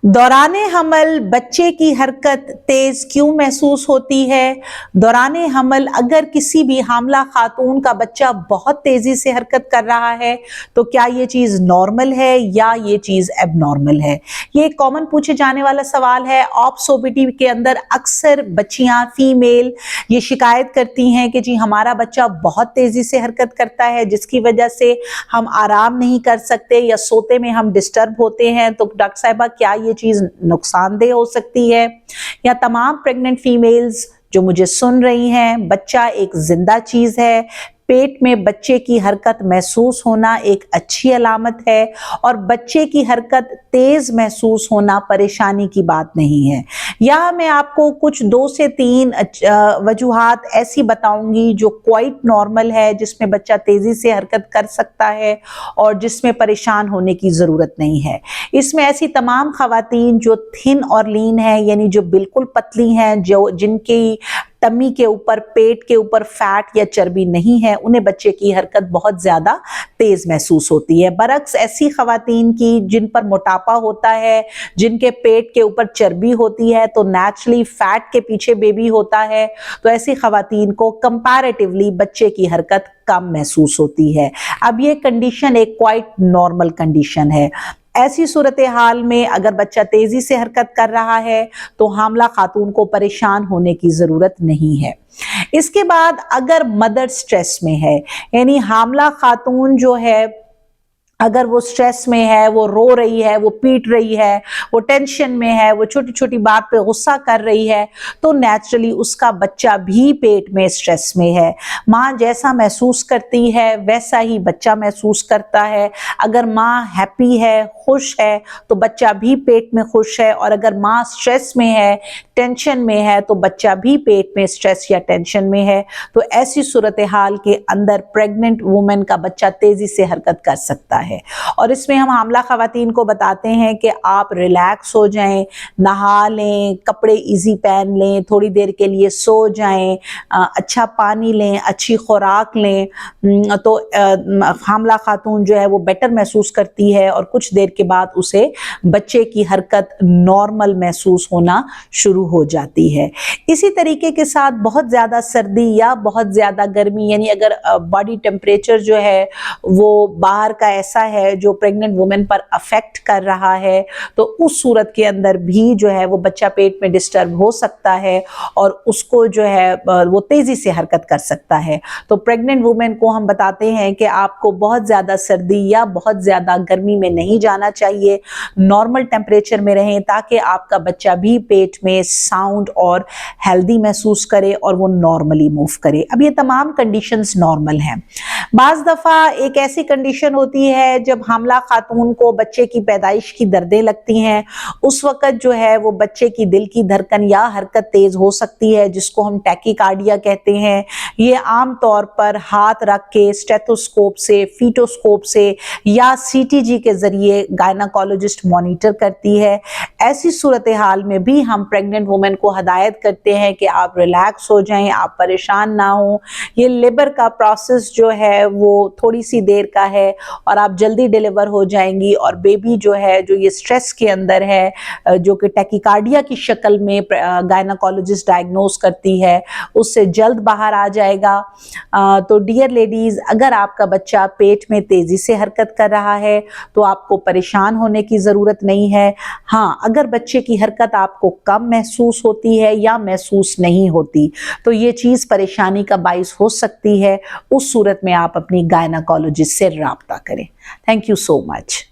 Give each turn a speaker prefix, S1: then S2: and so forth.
S1: दौरान हमल बच्चे की हरकत तेज क्यों महसूस होती है? दौरान हमल अगर किसी भी हामला खातून का बच्चा बहुत तेजी से हरकत कर रहा है तो क्या ये चीज नॉर्मल है या ये चीज एबनॉर्मल है? ये एक कॉमन पूछे जाने वाला सवाल है। ऑप्स ओबीटी के अंदर अक्सर बच्चियां फीमेल ये शिकायत करती हैं कि जी हमारा बच्चा बहुत तेजी से हरकत करता है जिसकी वजह से हम आराम नहीं कर सकते या सोते में हम डिस्टर्ब होते हैं। तो डॉक्टर साहिबा क्या ये चीज नुकसानदेह हो सकती है? या तमाम प्रेग्नेंट फीमेल्स जो मुझे सुन रही हैं, बच्चा एक जिंदा चीज है, पेट में बच्चे की हरकत महसूस होना एक अच्छी अलामत है और बच्चे की हरकत तेज महसूस होना परेशानी की बात नहीं है। यहाँ मैं आपको कुछ 2 से 3 वजूहात ऐसी बताऊंगी जो क्वाइट नॉर्मल है, जिसमें बच्चा तेजी से हरकत कर सकता है और जिसमें परेशान होने की जरूरत नहीं है। इसमें ऐसी तमाम खवातीन जो थिन और लीन है, यानी जो बिल्कुल पतली हैं, जो जिनकी टमी के ऊपर, पेट के ऊपर फैट या चर्बी नहीं है, उन्हें बच्चे की हरकत बहुत ज्यादा तेज महसूस होती है। बरक्स ऐसी खवातीन की जिन पर मोटापा होता है, जिनके पेट के ऊपर चर्बी होती है, तो नेचुरली फैट के पीछे बेबी होता है, तो ऐसी खवातीन को कंपैरेटिवली बच्चे की हरकत कम महसूस होती है। अब ये कंडीशन एक क्वाइट नॉर्मल कंडीशन है। ऐसी सूरत हाल में अगर बच्चा तेजी से हरकत कर रहा है तो हामला खातून को परेशान होने की जरूरत नहीं है। इसके बाद अगर मदर स्ट्रेस में है, यानी हामला खातून जो है अगर वो स्ट्रेस में है, वो रो रही है, वो पीट रही है, वो टेंशन में है, वो छोटी छोटी बात पे गुस्सा कर रही है, तो नेचुरली उसका बच्चा भी पेट में स्ट्रेस में है। माँ जैसा महसूस करती है वैसा ही बच्चा महसूस करता है। अगर माँ हैप्पी है, खुश है, तो बच्चा भी पेट में खुश है, और अगर माँ स्ट्रेस में है, टेंशन में है, तो बच्चा भी पेट में स्ट्रेस या टेंशन में है। तो ऐसी सूरत हाल के अंदर प्रेग्नेंट वुमेन का बच्चा तेजी से हरकत कर सकता है। और इसमें हम हामला खवातीन को बताते हैं कि आप रिलैक्स हो जाएं, नहा लें, कपड़े इजी पहन लें, थोड़ी देर के लिए सो जाएं, अच्छा पानी लें, अच्छी खुराक लें, तो हामला खातून जो है वो बेटर महसूस करती है और कुछ देर के बाद उसे बच्चे की हरकत नॉर्मल महसूस होना शुरू हो जाती है। इसी तरीके के साथ बहुत ज्यादा सर्दी या बहुत ज्यादा गर्मी, यानी अगर बॉडी टेम्परेचर जो है वो बाहर का ऐसा है जो प्रेग्नेंट वुमेन पर अफेक्ट कर रहा है, तो उस सूरत के अंदर भी जो है वो बच्चा पेट में डिस्टर्ब हो सकता है और उसको जो है वो तेजी से हरकत कर सकता है। तो प्रेग्नेंट वुमेन को हम बताते हैं कि आपको बहुत ज्यादा सर्दी या बहुत ज्यादा गर्मी में नहीं जाना चाहिए, नॉर्मल टेम्परेचर में रहें ताकि आपका बच्चा भी पेट में साउंड और हेल्दी महसूस करे और वो नॉर्मली मूव करे। अब ये तमाम कंडीशंस नॉर्मल हैं। बाज दफा एक ऐसी कंडीशन होती है जब हामला खातून को बच्चे की पैदाइश की दर्दें लगती हैं, उस वक्त जो है वो बच्चे की दिल की धड़कन या हरकत तेज हो सकती है, जिसको हम टैकीकार्डिया कहते हैं। ये आम तौर पर हाथ रख के स्टेथोस्कोप से, फीटोस्कोप से या सीटीजी के जरिए गायनाकोलॉजिस्ट मॉनिटर करती है। ऐसी सूरत हाल में भी हम प्रेग्नेंट वुमेन को हदायत करते हैं कि आप रिलैक्स हो जाएं, आप परेशान ना हो। ये लेबर का प्रोसेस जो है वो थोड़ी सी देर का है और आप जल्दी डिलीवर हो जाएंगी, और बेबी जो है जो ये स्ट्रेस के अंदर है, जो कि टैकीकार्डिया की शक्ल में गायनाकोलॉजिस्ट डायग्नोस करती है, उससे जल्द बाहर आ जाएगा। तो डियर लेडीज, अगर आपका बच्चा पेट में तेजी से हरकत कर रहा है तो आपको परेशान होने की जरूरत नहीं है। हाँ, अगर बच्चे की हरकत आपको कम महसूस होती है या महसूस नहीं होती तो ये चीज परेशानी का बाइस हो सकती है। उस सूरत में आप अपनी गायनाकोलॉजिस्ट से राब्ता करें। Thank you so much.